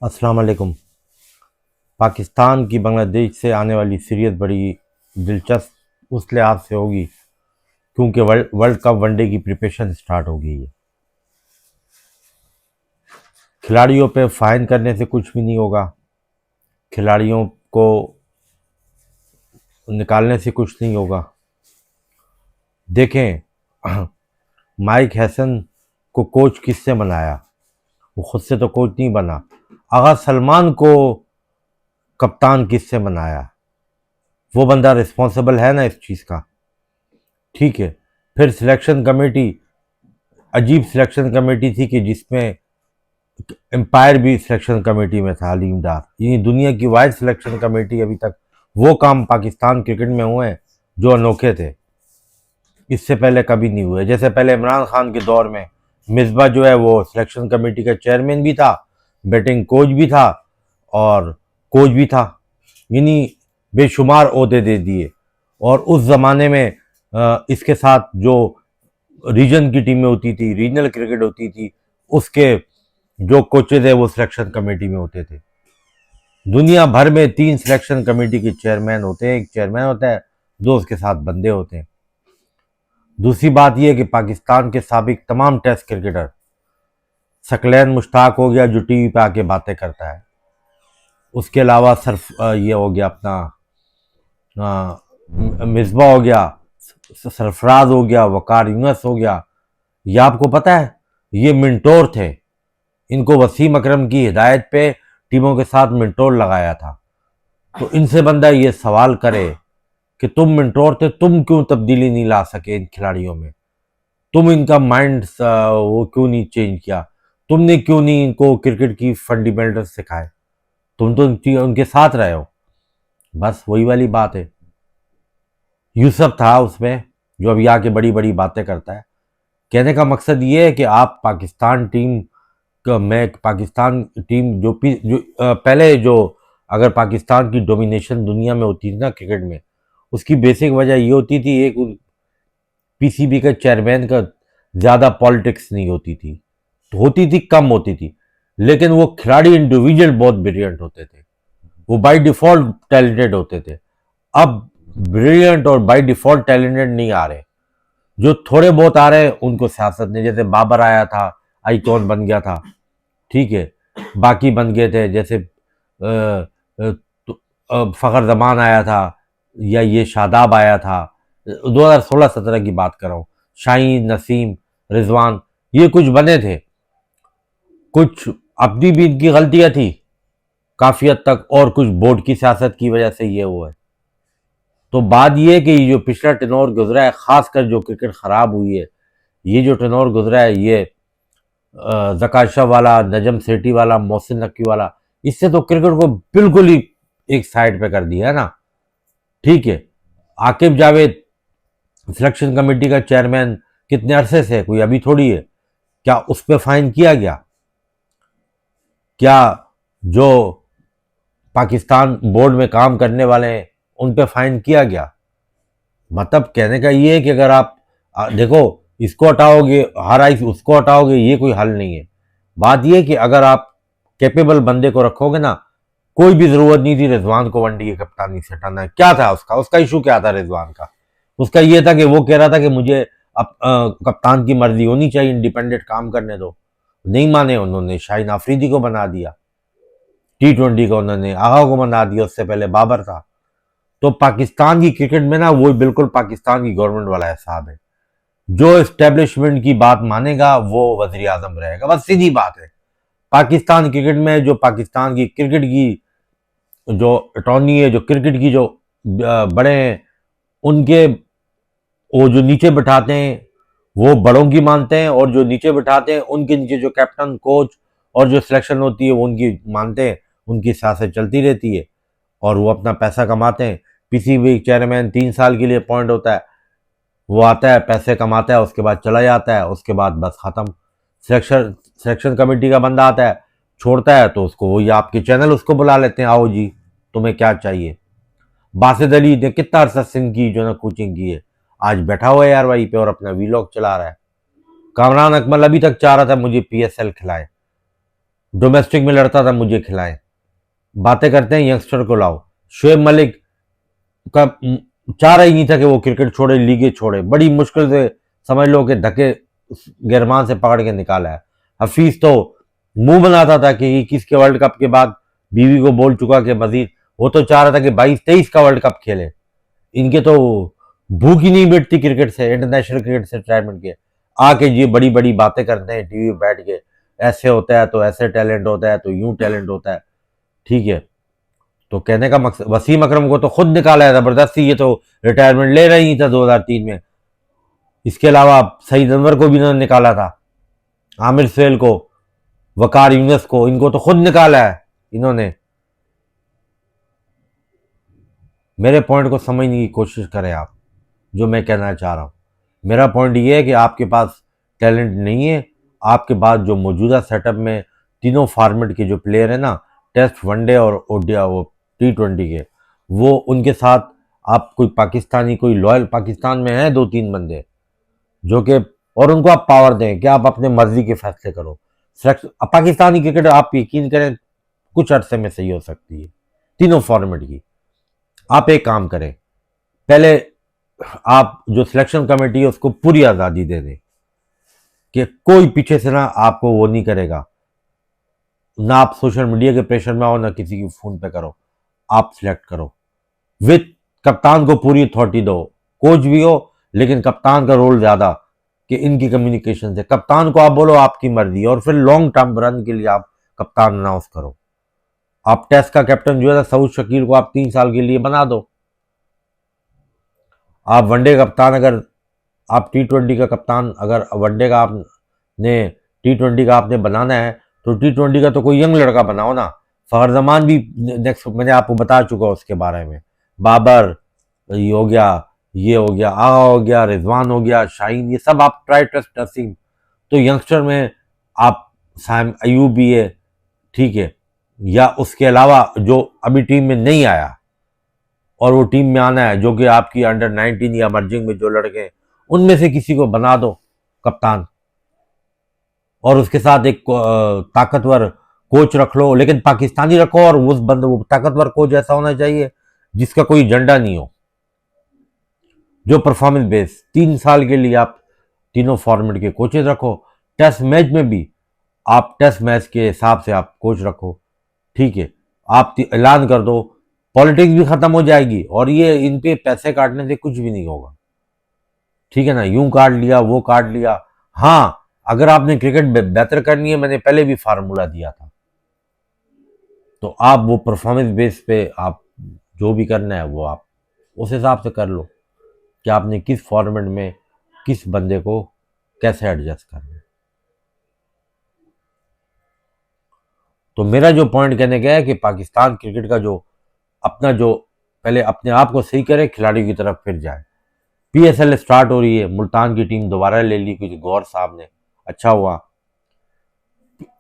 अस्सलाम वालेकुम। पाकिस्तान की बांग्लादेश से आने वाली सीरीज़ बड़ी दिलचस्प उस लिहाज से होगी क्योंकि वर्ल्ड वर्ल्ड कप वनडे की प्रिपरेशन स्टार्ट हो गई है। खिलाड़ियों पे फाइन करने से कुछ भी नहीं होगा, खिलाड़ियों को निकालने से कुछ नहीं होगा। देखें, माइक हैसन को कोच किससे बनाया? वो खुद से तो कोच नहीं बना। आगा सलमान को कप्तान किससे बनाया? वो बंदा रिस्पॉन्सिबल है ना इस चीज़ का। ठीक है। फिर सिलेक्शन कमेटी, अजीब सिलेक्शन कमेटी थी कि जिसमें एम्पायर भी सिलेक्शन कमेटी में था, अलीम डार। ये दुनिया की वाइड सिलेक्शन कमेटी। अभी तक वो काम पाकिस्तान क्रिकेट में हुए हैं जो अनोखे थे, इससे पहले कभी नहीं हुए। जैसे पहले इमरान खान के दौर में मिसबा जो है वो सिलेक्शन कमेटी का चेयरमैन भी था, बैटिंग कोच भी था और कोच भी था, यानी बेशुमार ओहदे दे दिए। और उस ज़माने में इसके साथ जो रीजन की टीमें होती थी, रीजनल क्रिकेट होती थी, उसके जो कोचेज है वो सिलेक्शन कमेटी में होते थे। दुनिया भर में 3 सिलेक्शन कमेटी के चेयरमैन होते हैं। एक चेयरमैन होता है, 2 उसके साथ बंदे होते हैं। दूसरी बात यह है कि पाकिस्तान के साबिक तमाम टेस्ट क्रिकेटर, सकलैन मुश्ताक हो गया जो टीवी पे आके बातें करता है, उसके अलावा सरफ ये हो गया अपना मिसबा हो गया, सरफराज हो गया, वकार यूनस हो गया। ये आपको पता है ये मिंटोर थे। इनको वसीम अकरम की हिदायत पे टीमों के साथ मिंटोर लगाया था। तो इनसे बंदा ये सवाल करे कि तुम मिंटोर थे, तुम क्यों तब्दीली नहीं ला सके इन खिलाड़ियों में? तुम इनका माइंड वो क्यों नहीं चेंज किया? तुमने क्यों नहीं इनको क्रिकेट की फंडामेंटल सिखाए? तुम तो उनके साथ रहे हो। बस वही वाली बात है। यूसुफ था उसमें जो अभी आके बड़ी बड़ी बातें करता है। कहने का मकसद ये है कि आप पाकिस्तान टीम में पाकिस्तान टीम पहले जो अगर पाकिस्तान की डोमिनेशन दुनिया में होती थी ना क्रिकेट में, उसकी बेसिक वजह ये होती थी, एक पीसीबी के चेयरमैन का ज़्यादा पॉलिटिक्स नहीं होती थी, तो होती थी कम होती थी, लेकिन वो खिलाड़ी इंडिविजुअल बहुत ब्रिलियंट होते थे, वो बाय डिफ़ॉल्ट टैलेंटेड होते थे। अब ब्रिलियंट और बाय डिफ़ॉल्ट टैलेंटेड नहीं आ रहे, जो थोड़े बहुत आ रहे हैं उनको सियासत ने, जैसे बाबर आया था, आइकॉन बन गया था, ठीक है, बाकी बन गए थे, जैसे फ़खर जमान आया था, या ये शादाब आया था, 2016-17 की बात कर रहा हूँ, शाहीन, नसीम, रिजवान, ये कुछ बने थे। कुछ अपनी भी इनकी गलतियां थी काफ़ी हद तक, और कुछ बोर्ड की सियासत की वजह से ये हुआ है। तो बात ये है कि जो पिछला टेनोर गुजरा है, ख़ासकर जो क्रिकेट ख़राब हुई है, ये जो टेनोर गुजरा है, ये जकाशा वाला, नजम सेठी वाला, मोहसिन नकवी वाला, इससे तो क्रिकेट को बिल्कुल ही एक साइड पे कर दिया है ना। ठीक है, आकिब जावेद सिलेक्शन कमेटी का चेयरमैन कितने अरसे से, कोई अभी थोड़ी है। क्या उस पर फाइन किया गया? क्या जो पाकिस्तान बोर्ड में काम करने वाले हैं उन पे फाइन किया गया? मतलब कहने का ये है कि अगर आप देखो, इसको हटाओगे, हर आई उसको हटाओगे, ये कोई हल नहीं है। बात ये है कि अगर आप कैपेबल बंदे को रखोगे ना, कोई भी जरूरत नहीं थी रिजवान को वनडे की कप्तानी से हटाना। क्या था उसका उसका इशू क्या था रिजवान का? उसका ये था कि वो कह रहा था कि मुझे अब कप्तान की मर्जी होनी चाहिए, इंडिपेंडेंट काम करने दो। नहीं माने उन्होंने, शाहीन आफरीदी को बना दिया, T20 का उन्होंने आगा को बना दिया, उससे पहले बाबर था। तो पाकिस्तान की क्रिकेट में ना वो बिल्कुल पाकिस्तान की गवर्नमेंट वाला हिसाब है। जो एस्टेब्लिशमेंट की बात मानेगा वो वजीर आजम रहेगा, बस सीधी बात है। पाकिस्तान क्रिकेट में जो पाकिस्तान की क्रिकेट की जो अटॉर्नी है, जो क्रिकेट की जो बड़े हैं, उनके वो जो नीचे बिठाते हैं वो बड़ों की मानते हैं, और जो नीचे बिठाते हैं उनके नीचे जो कैप्टन, कोच और जो सिलेक्शन होती है वो उनकी मानते हैं। उनकी सियासत चलती रहती है और वो अपना पैसा कमाते हैं। पीसीबी चेयरमैन 3 साल के लिए अपॉइंट होता है, वो आता है, पैसे कमाता है, उसके बाद चला जाता है, उसके बाद बस ख़त्म। सिलेक्शन सिलेक्शन कमेटी का बंदा आता है, छोड़ता है, तो उसको वही आपके चैनल उसको बुला लेते हैं, आओ जी तुम्हें क्या चाहिए। बासित अली ने कितना अरसा सिंह की जो ना कोचिंग की है, आज बैठा हुआ है यार वहीं पे और अपना वीलॉग चला रहा है। कामरान अकमल अभी तक चाह रहा था मुझे पीएसएल खिलाए, डोमेस्टिक में लड़ता था मुझे खिलाएं। बातें करते हैं यंगस्टर को लाओ। शोएब मलिक का चाह ही नहीं था कि वो क्रिकेट छोड़े, लीगे छोड़े, बड़ी मुश्किल से समझ लो कि धक्के गिरमान से पकड़ के निकाला है। हफीज तो मुंह बनाता था कि 21 के वर्ल्ड कप के बाद बीवी को बोल चुका कि मजीद, वो तो चाह रहा था कि 22-23 का वर्ल्ड कप खेले। इनके तो भूख ही नहीं मिटती क्रिकेट से, इंटरनेशनल क्रिकेट से रिटायरमेंट के। आके ये बड़ी बड़ी बातें करते हैं टीवी बैठ के, ऐसे होता है तो ऐसे टैलेंट होता है तो यूं टैलेंट होता है। ठीक है, तो कहने का मकसद, वसीम अकरम को तो खुद निकाला है जबरदस्ती, ये तो रिटायरमेंट ले रही था 2003 में। इसके अलावा सईद अनवर को भी इन्होंने निकाला था, आमिर सुहेल को, वकार यूनस को, इनको तो खुद निकाला है इन्होंने। मेरे पॉइंट को समझने की कोशिश करें आप, जो मैं कहना चाह रहा हूँ। मेरा पॉइंट ये है कि आपके पास टैलेंट नहीं है। आपके पास जो मौजूदा सेटअप में तीनों फॉर्मेट के जो प्लेयर हैं ना, टेस्ट, वनडे और ओडिया, वो T20 के, वो उनके साथ आप कोई पाकिस्तानी, कोई लॉयल पाकिस्तान में है 2-3 बंदे जो कि, और उनको आप पावर दें कि आप अपने मर्जी के फैसले करो। पाकिस्तानी क्रिकेट आप यकीन करें कुछ अरसे में सही हो सकती है तीनों फॉर्मेट की। आप एक काम करें, पहले आप जो सिलेक्शन कमेटी है उसको पूरी आज़ादी दे दें कि कोई पीछे से ना आपको वो नहीं करेगा, ना आप सोशल मीडिया के प्रेशर में आओ, ना किसी की फ़ोन पे करो, आप सिलेक्ट करो। विथ कप्तान को पूरी अथॉरिटी दो, कोच भी हो लेकिन कप्तान का रोल ज़्यादा, कि इनकी कम्युनिकेशन से कप्तान को आप बोलो आपकी मर्जी, और फिर लॉन्ग टर्म रन के लिए आप कप्तान अनाउंस करो। आप टेस्ट का कैप्टन जो है सऊद शकील को आप 3 साल के लिए बना दो। आप वनडे कप्तान, अगर आप T20 का कप्तान, अगर वनडे का आपने T20 का आपने बनाना है तो T20 का तो कोई यंग लड़का बनाओ ना। फखर जमान भी नेक्स्ट, मैंने आपको बता चुका उसके बारे में। बाबर ये हो गया, ये हो गया, आगा हो गया, रिजवान हो गया, शाहीन, ये सब आप ट्राई टेस्ट नसीम। तो यंगस्टर में आप साइम अयूब भी है, ठीक है, या उसके अलावा जो अभी टीम में नहीं आया और वो टीम में आना है, जो कि आपकी अंडर 19 या मर्जिंग में जो लड़के हैं, उनमें से किसी को बना दो कप्तान, और उसके साथ एक ताकतवर कोच रख लो, लेकिन पाकिस्तानी रखो, और उस बंदे, वो ताकतवर कोच ऐसा होना चाहिए जिसका कोई एजेंडा नहीं हो, जो परफॉर्मेंस बेस। 3 साल के लिए आप तीनों फॉर्मेट के कोचेज रखो। टेस्ट मैच में भी आप टेस्ट मैच के हिसाब से आप कोच रखो, ठीक है। आप ऐलान कर दो, पॉलिटिक्स भी खत्म हो जाएगी, और ये इन पे पैसे काटने से कुछ भी नहीं होगा, ठीक है ना। यूं काट लिया, वो काट लिया। हाँ, अगर आपने क्रिकेट बेहतर करनी है, मैंने पहले भी फार्मूला दिया था, तो आप वो परफॉर्मेंस बेस पे आप जो भी करना है वो आप उस हिसाब से कर लो कि आपने किस फॉर्मेट में किस बंदे को कैसे एडजस्ट करना है। तो मेरा जो पॉइंट कहने का है कि पाकिस्तान क्रिकेट का जो अपना, जो पहले अपने आप को सही करे, खिलाड़ियों की तरफ फिर जाए। PSL स्टार्ट हो रही है, मुल्तान की टीम दोबारा ले ली कुछ गौर साहब ने, अच्छा हुआ।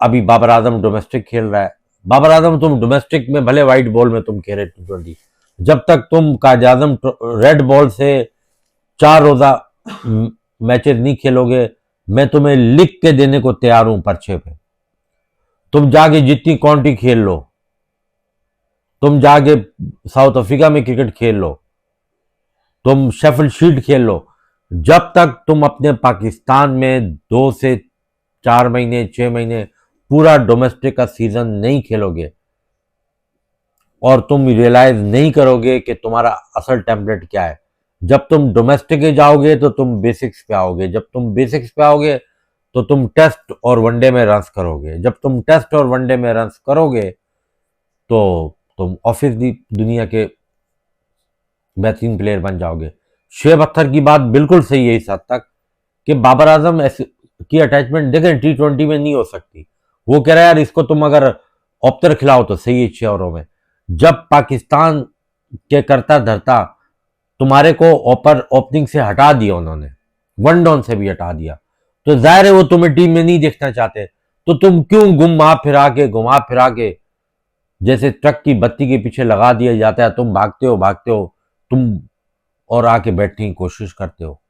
अभी बाबर आजम डोमेस्टिक खेल रहा है। बाबर आजम, तुम डोमेस्टिक में भले वाइट बॉल में तुम खेले T20, जब तक तुम काज आजम रेड बॉल से 4 रोजा मैचेस नहीं खेलोगे, मैं तुम्हें लिख के देने को तैयार हूं पर्चे पे। तुम जाके जितनी काउंटी खेल लो, तुम जाके साउथ अफ्रीका में क्रिकेट खेल लो, तुम शेफील्ड शील्ड खेल लो, जब तक तुम अपने पाकिस्तान में 2 से 4 महीने, 6 महीने पूरा डोमेस्टिक का सीजन नहीं खेलोगे और तुम रियलाइज नहीं करोगे कि तुम्हारा असल टेम्पलेट क्या है। जब तुम डोमेस्टिक में जाओगे तो तुम बेसिक्स पे आओगे, जब तुम बेसिक्स पे आओगे तो तुम टेस्ट और वनडे में रन्स करोगे, जब तुम टेस्ट और वनडे में रन्स करोगे तो तुम ऑफिसली दुनिया के बेहतरीन प्लेयर बन जाओगे। शुएब अख्तर की बात बिल्कुल सही है इस हद तक कि बाबर आजम की अटैचमेंट देखें T20 में नहीं हो सकती। वो कह रहा है यार इसको तुम अगर ओपनर खिलाओ तो सही है 6 ओवरों में। जब पाकिस्तान के करता धरता तुम्हारे को ओपनिंग से हटा दिया उन्होंने, वन डाउन से भी हटा दिया, तो जाहिर है वो तुम्हें टीम में नहीं देखना चाहते। तो तुम क्यों घुमा फिरा के जैसे ट्रक की बत्ती के पीछे लगा दिया जाता है, तुम भागते हो तुम, और आके बैठने की कोशिश करते हो।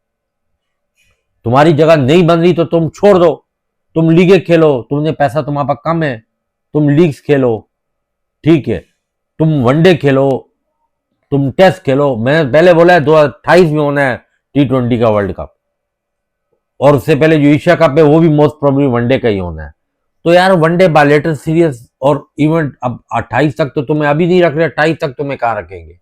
तुम्हारी जगह नहीं बन रही तो तुम छोड़ दो, तुम लीगे खेलो, तुमने पैसा तुम्हारे पास कम है, तुम लीग्स खेलो, ठीक है, तुम वनडे खेलो, तुम टेस्ट खेलो। मैंने पहले बोला है 2028 में होना है T20 का वर्ल्ड कप, और उससे पहले जो एशिया कप है वो भी मोस्ट प्रोबेबली वनडे का ही होना है। तो यार वनडे बायलेटर सीरीज और इवेंट अब 28 तक तो तुम्हें अभी नहीं रख रहे, 28 तक तुम्हें कहाँ रखेंगे,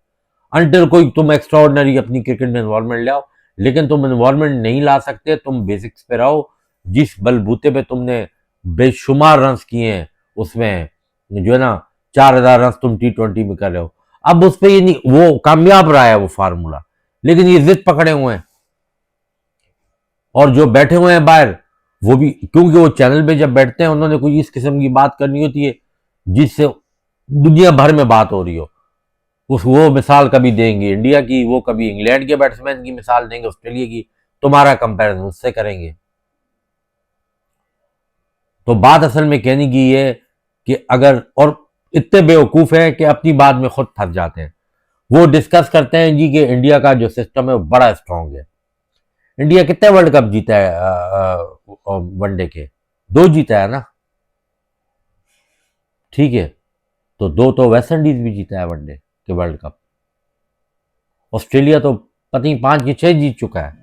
अंटिल कोई तुम एक्स्ट्रा ऑर्डनरी अपनी क्रिकेट में इन्वॉल्वमेंट ले आओ। लेकिन तुम इन्वॉल्वमेंट नहीं ला सकते, तुम बेसिक्स पे रहो। जिस बलबूते पे तुमने बेशुमार रन किए हैं उसमें जो है ना 4,000 रन तुम T20 में कर रहे हो, अब उस पर ये नहीं, वो कामयाब रहा है वो फार्मूला, लेकिन ये जिद पकड़े हुए हैं। और जो बैठे हुए हैं बाहर वो भी, क्योंकि वो चैनल पे जब बैठते हैं उन्होंने कोई इस किस्म की बात करनी होती है जिससे दुनिया भर में बात हो रही हो। उस वो मिसाल कभी देंगे इंडिया की, वो कभी इंग्लैंड के बैट्समैन की मिसाल देंगे, ऑस्ट्रेलिया की, तुम्हारा कंपैरिजन उससे करेंगे। तो बात असल में कहने की ये कि अगर, और इतने बेवकूफ हैं कि अपनी बात में खुद फंस जाते हैं। वो डिस्कस करते हैं जी कि इंडिया का जो सिस्टम है वो बड़ा स्ट्रांग है। इंडिया कितने वर्ल्ड कप जीता है वनडे के? 2 जीता है ना, ठीक है, तो 2 तो वेस्ट इंडीज भी जीता है वनडे के वर्ल्ड कप। ऑस्ट्रेलिया तो पता नहीं 5 की 6 जीत चुका है।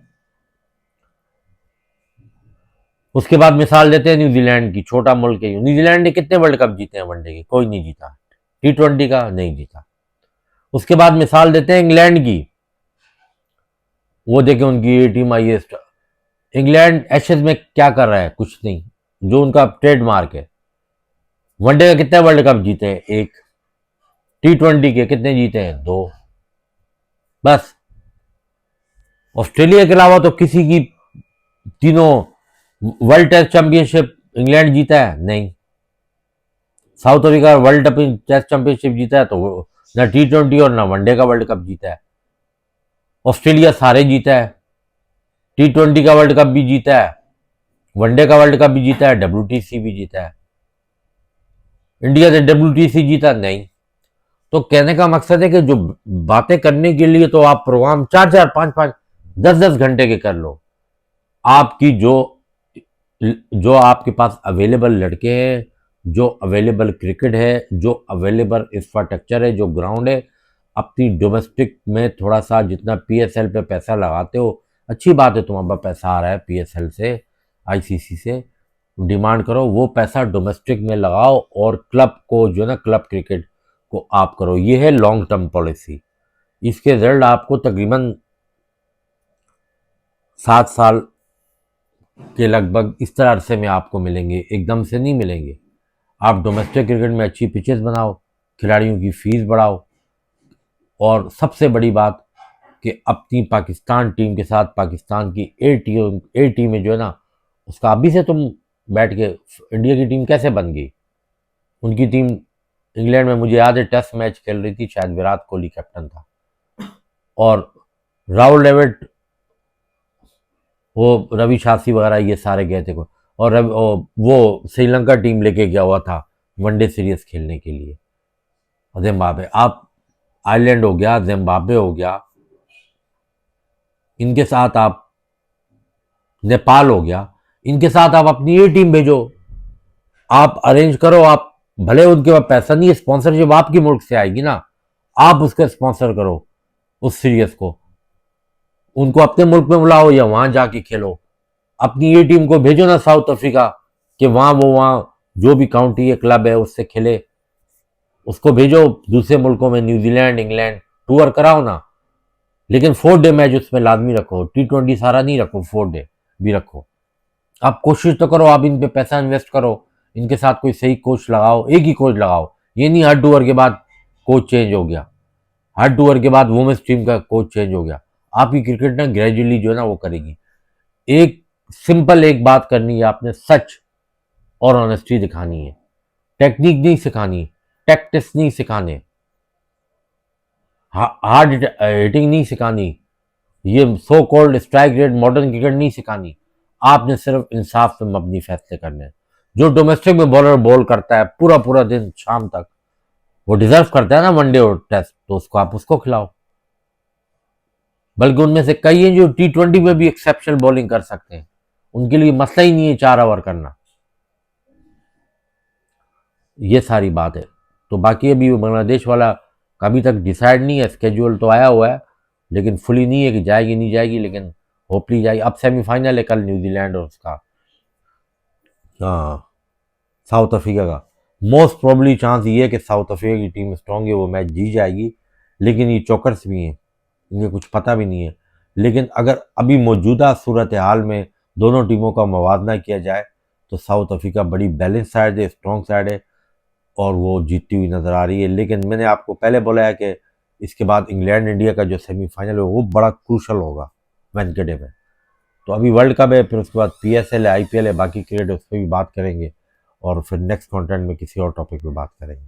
उसके बाद मिसाल देते हैं न्यूजीलैंड की, छोटा मुल्क है। न्यूजीलैंड ने कितने वर्ल्ड कप जीते हैं वनडे के? कोई नहीं जीता। T20 का नहीं जीता। उसके बाद मिसाल देते हैं इंग्लैंड की, वो देखें उनकी ये टीम आई है। इंग्लैंड एशेज में क्या कर रहा है? कुछ नहीं, जो उनका ट्रेडमार्क है। वनडे का कितने वर्ल्ड कप जीते हैं? 1। T20 के कितने जीते हैं? 2। बस। ऑस्ट्रेलिया के अलावा तो किसी की, तीनों वर्ल्ड टेस्ट चैंपियनशिप इंग्लैंड जीता है? नहीं। South Africa World Test Championship जीता है तो ना T20 और ना वनडे का वर्ल्ड कप जीता है। ऑस्ट्रेलिया सारे जीता है, T20 का वर्ल्ड कप भी जीता है, वनडे का वर्ल्ड कप भी जीता है, WTC भी जीता है। इंडिया ने WTC जीता नहीं। तो कहने का मकसद है कि जो बातें करने के लिए तो आप प्रोग्राम 4-4, 5-5, 10-10 घंटे के कर लो। आपकी जो आपके पास अवेलेबल लड़के हैं, जो अवेलेबल क्रिकेट है, जो अवेलेबल इंफ्रास्ट्रक्चर है, जो ग्राउंड है, अपनी डोमेस्टिक में थोड़ा सा जितना PSL पे पैसा लगाते हो, अच्छी बात है, तुम्हारे पास पैसा आ रहा है PSL से, ICC से, डिमांड करो, वो पैसा डोमेस्टिक में लगाओ और क्लब को जो है ना, क्लब क्रिकेट को आप करो। ये है लॉन्ग टर्म पॉलिसी। इसके रिजल्ट आपको तकरीबन 7 साल के लगभग इस तरह अरसे में आपको मिलेंगे, एकदम से नहीं मिलेंगे। आप डोमेस्टिक क्रिकेट में अच्छी पिचेस बनाओ, खिलाड़ियों की फीस बढ़ाओ, और सबसे बड़ी बात कि अपनी पाकिस्तान टीम के साथ पाकिस्तान की ए टीम जो है ना, उसका अभी से तुम बैठ के इंडिया की टीम कैसे बन गई? उनकी टीम इंग्लैंड में मुझे याद है टेस्ट मैच खेल रही थी, शायद विराट कोहली कैप्टन था और राहुल द्रविड़, वो रवि शास्त्री वगैरह ये सारे गए थे। और वो श्रीलंका टीम लेके गया हुआ था वनडे सीरीज खेलने के लिए। जिम्बाब्वे, आप आयरलैंड हो गया, जिम्बाब्वे हो गया, इनके साथ आप, नेपाल हो गया, इनके साथ आप अपनी ये टीम भेजो, आप अरेंज करो। आप भले उनके पास पैसा नहीं है, स्पॉन्सरशिप आपकी मुल्क से आएगी ना, आप उसको स्पॉन्सर करो उस सीरीज को, उनको अपने मुल्क में बुलाओ या वहां जाके खेलो। अपनी ये टीम को भेजो ना साउथ अफ्रीका, कि वहां जो भी काउंटी है, क्लब है, उससे खेले, उसको भेजो दूसरे मुल्कों में, न्यूजीलैंड, इंग्लैंड, टूर कराओ ना। लेकिन 4 डे मैच उसमें लाजमी रखो, T20 सारा नहीं रखो, 4 डे भी रखो। आप कोशिश तो करो, आप इन पे पैसा इन्वेस्ट करो, इनके साथ कोई सही कोच लगाओ, एक ही कोच लगाओ। ये नहीं हर 2 ओवर के बाद कोच चेंज हो गया, हर 2 ओवर के बाद वुमेन्स टीम का कोच चेंज हो गया। आपकी क्रिकेट ना ग्रेजुअली जो है ना वो करेगी। एक सिंपल एक बात करनी है आपने, सच और ऑनेस्टी दिखानी है, टेक्निक नहीं सिखानी, टैक्टिक्स नहीं सिखाने, हार्ड हिटिंग नहीं सिखानी, ये so called strike rate modern cricket नहीं सिखानी। आपने सिर्फ इंसाफ पे मबनी फैसले करने हैं। जो डोमेस्टिक में बॉलर बॉल करता है पूरा पूरा दिन शाम तक, वो डिजर्व करता है ना वनडे और टेस्ट, तो उसको आप उसको खिलाओ। बल्कि उनमें से कई हैं जो T20 में भी एक्सेप्शनल बॉलिंग कर सकते हैं, उनके लिए मसला ही नहीं है 4 ओवर करना। ये सारी बात है। तो बाकी अभी वो बांग्लादेश वाला का अभी तक डिसाइड नहीं है, स्केड्यूल तो आया हुआ है लेकिन फुली नहीं है कि जाएगी नहीं जाएगी, लेकिन होपली जाएगी। अब सेमीफाइनल है कल न्यूजीलैंड और उसका, हाँ, साउथ अफ्रीका का। मोस्ट प्रोबली चांस ये है कि साउथ अफ्रीका की टीम स्ट्रांग है, वो मैच जीत जाएगी, लेकिन ये चौकर्स भी हैं, इन्हें कुछ पता भी नहीं है। लेकिन अगर अभी मौजूदा सूरत हाल में दोनों टीमों का मुवाजना किया जाए तो साउथ अफ्रीका बड़ी बैलेंस साइड है, स्ट्रॉन्ग साइड है और वो जीतती हुई नज़र आ रही है। लेकिन मैंने आपको पहले बोला है कि इसके बाद इंग्लैंड इंडिया का जो सेमीफाइनल है वो बड़ा क्रूशल होगा वेंकटे में। तो अभी वर्ल्ड कप है, फिर उसके बाद PSL है, IPL है, बाकी क्रिकेट है, उस पर भी बात करेंगे और फिर नेक्स्ट कंटेंट में किसी और टॉपिक पे बात करेंगे।